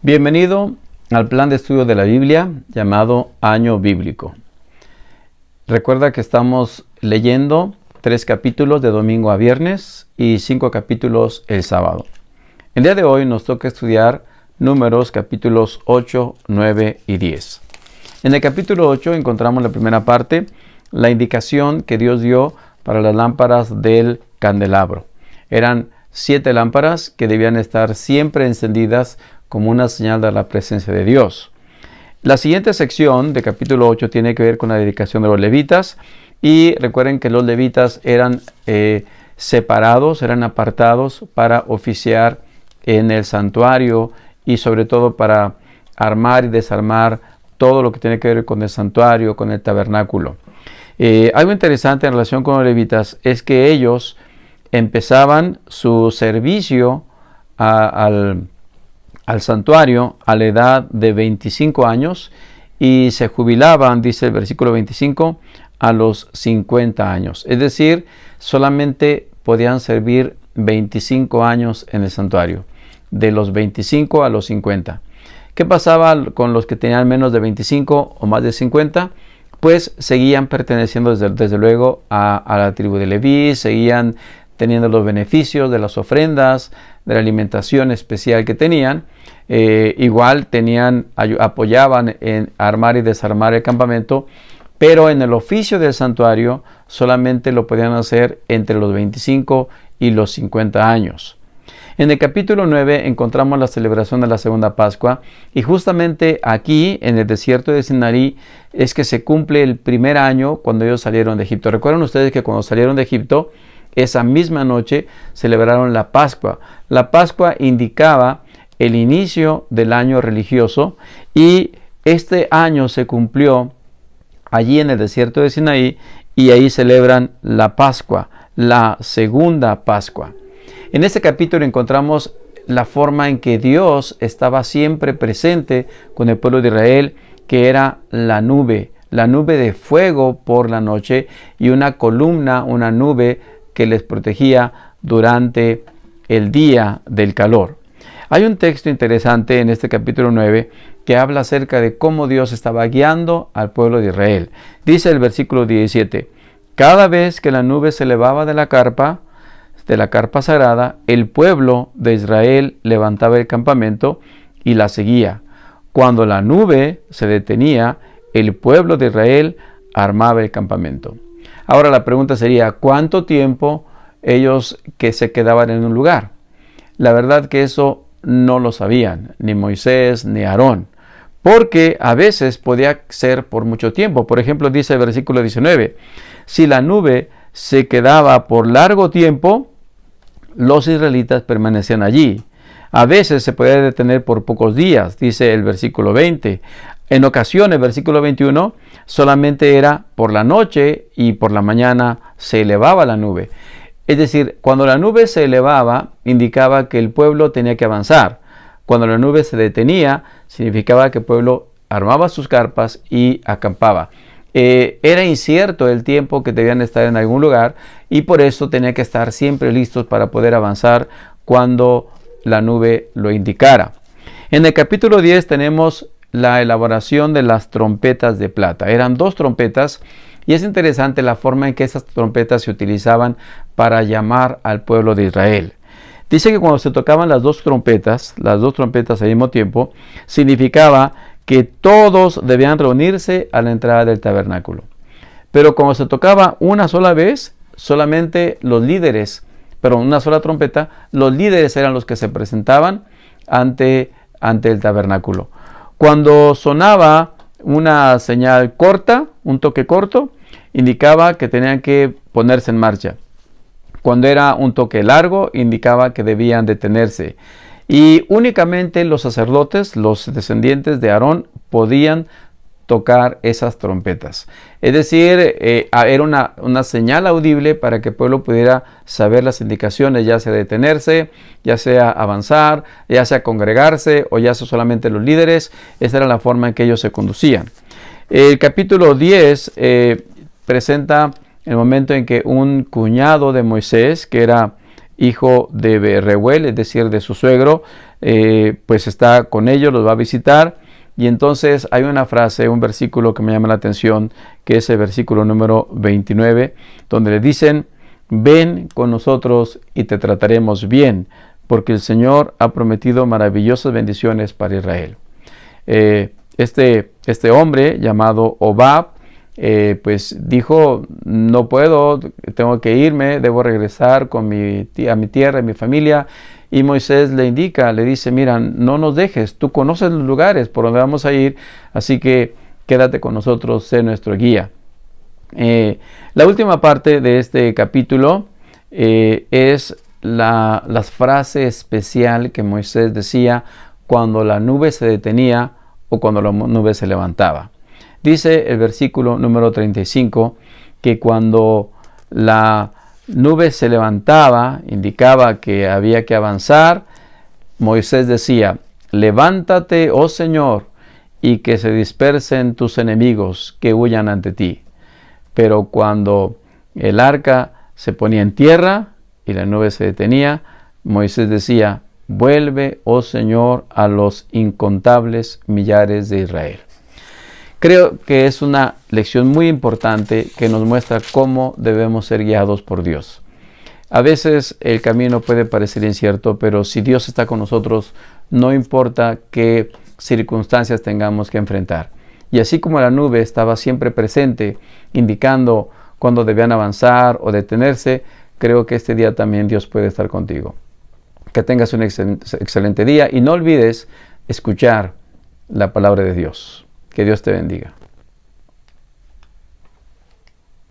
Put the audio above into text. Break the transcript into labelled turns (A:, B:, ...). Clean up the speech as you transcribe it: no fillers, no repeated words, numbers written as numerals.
A: Bienvenido al plan de estudio de la Biblia llamado Año Bíblico. Recuerda que estamos leyendo 3 capítulos de domingo a viernes y 5 capítulos el sábado. El día de hoy nos toca estudiar Números capítulos 8, 9 y 10. En el capítulo 8 encontramos la primera parte, la indicación que Dios dio para las lámparas del candelabro. Eran 7 lámparas que debían estar siempre encendidas como una señal de la presencia de Dios. La siguiente sección de capítulo 8 tiene que ver con la dedicación de los levitas. Y recuerden que los levitas eran separados, eran apartados para oficiar en el santuario y sobre todo para armar y desarmar todo lo que tiene que ver con el santuario, con el tabernáculo. Algo interesante en relación con los levitas es que ellos empezaban su servicio al santuario a la edad de 25 años y se jubilaban, dice el versículo 25, a los 50 años. Es decir, solamente podían servir 25 años en el santuario, de los 25 a los 50. ¿Qué pasaba con los que tenían menos de 25 o más de 50? Pues seguían perteneciendo desde luego a la tribu de Leví, seguían teniendo los beneficios de las ofrendas, de la alimentación especial que tenían. Igual apoyaban en armar y desarmar el campamento, pero en el oficio del santuario solamente lo podían hacer entre los 25 y los 50 años. En el capítulo 9 encontramos la celebración de la segunda Pascua y justamente aquí en el desierto de Sinaí es que se cumple el primer año cuando ellos salieron de Egipto. Recuerden ustedes que cuando salieron de Egipto, esa misma noche celebraron la Pascua. La Pascua indicaba el inicio del año religioso y este año se cumplió allí en el desierto de Sinaí y ahí celebran la Pascua, la segunda Pascua. En este capítulo encontramos la forma en que Dios estaba siempre presente con el pueblo de Israel, que era la nube de fuego por la noche y una columna, una nube que les protegía durante el día del calor. Hay un texto interesante en este capítulo 9 que habla acerca de cómo Dios estaba guiando al pueblo de Israel. Dice el versículo 17, cada vez que la nube se elevaba de la carpa sagrada, el pueblo de Israel levantaba el campamento y la seguía. Cuando la nube se detenía, el pueblo de Israel armaba el campamento. Ahora la pregunta sería, ¿cuánto tiempo ellos que se quedaban en un lugar? La verdad que eso no lo sabían, ni Moisés ni Aarón, porque a veces podía ser por mucho tiempo. Por ejemplo, dice el versículo 19, si la nube se quedaba por largo tiempo, los israelitas permanecían allí. A veces se podía detener por pocos días, dice el versículo 20. En ocasiones, versículo 21, solamente era por la noche y por la mañana se elevaba la nube. Es decir, cuando la nube se elevaba, indicaba que el pueblo tenía que avanzar. Cuando la nube se detenía, significaba que el pueblo armaba sus carpas y acampaba. Era incierto el tiempo que debían estar en algún lugar y por eso tenía que estar siempre listos para poder avanzar cuando la nube lo indicara. En el capítulo 10 tenemos la elaboración de las trompetas de plata. Eran 2 trompetas y es interesante la forma en que esas trompetas se utilizaban para llamar al pueblo de Israel. Dice que cuando se tocaban las dos trompetas al mismo tiempo, significaba que todos debían reunirse a la entrada del tabernáculo. Pero cuando se tocaba una sola vez, solamente los líderes, una sola trompeta, los líderes eran los que se presentaban ante el tabernáculo. Cuando sonaba una señal corta, un toque corto, indicaba que tenían que ponerse en marcha. Cuando era un toque largo, indicaba que debían detenerse. Y únicamente los sacerdotes, los descendientes de Aarón, podían tocar esas trompetas. Es decir, era una señal audible para que el pueblo pudiera saber las indicaciones, ya sea detenerse, ya sea avanzar, ya sea congregarse o ya sea solamente los líderes. Esa era la forma en que ellos se conducían. El capítulo 10 presenta el momento en que un cuñado de Moisés, que era hijo de Reuel, es decir, de su suegro, pues está con ellos, los va a visitar. Y entonces hay una frase, un versículo que me llama la atención, que es el versículo número 29, donde le dicen: ven con nosotros y te trataremos bien, porque el Señor ha prometido maravillosas bendiciones para Israel. Este hombre llamado Hobab, pues dijo: no puedo, tengo que irme, debo regresar a mi tierra, a mi familia. Y Moisés le indica, le dice: mira, no nos dejes, tú conoces los lugares por donde vamos a ir, así que quédate con nosotros, sé nuestro guía. La última parte de este capítulo es la frase especial que Moisés decía cuando la nube se detenía o cuando la nube se levantaba. Dice el versículo número 35 que cuando la nube se levantaba, indicaba que había que avanzar. Moisés decía: levántate, oh Señor, y que se dispersen tus enemigos, que huyan ante ti. Pero cuando el arca se ponía en tierra y la nube se detenía, Moisés decía: vuelve, oh Señor, a los incontables millares de Israel. Creo que es una lección muy importante que nos muestra cómo debemos ser guiados por Dios. A veces el camino puede parecer incierto, pero si Dios está con nosotros, no importa qué circunstancias tengamos que enfrentar. Y así como la nube estaba siempre presente, indicando cuándo debían avanzar o detenerse, creo que este día también Dios puede estar contigo. Que tengas un excelente día y no olvides escuchar la palabra de Dios. Que Dios te bendiga.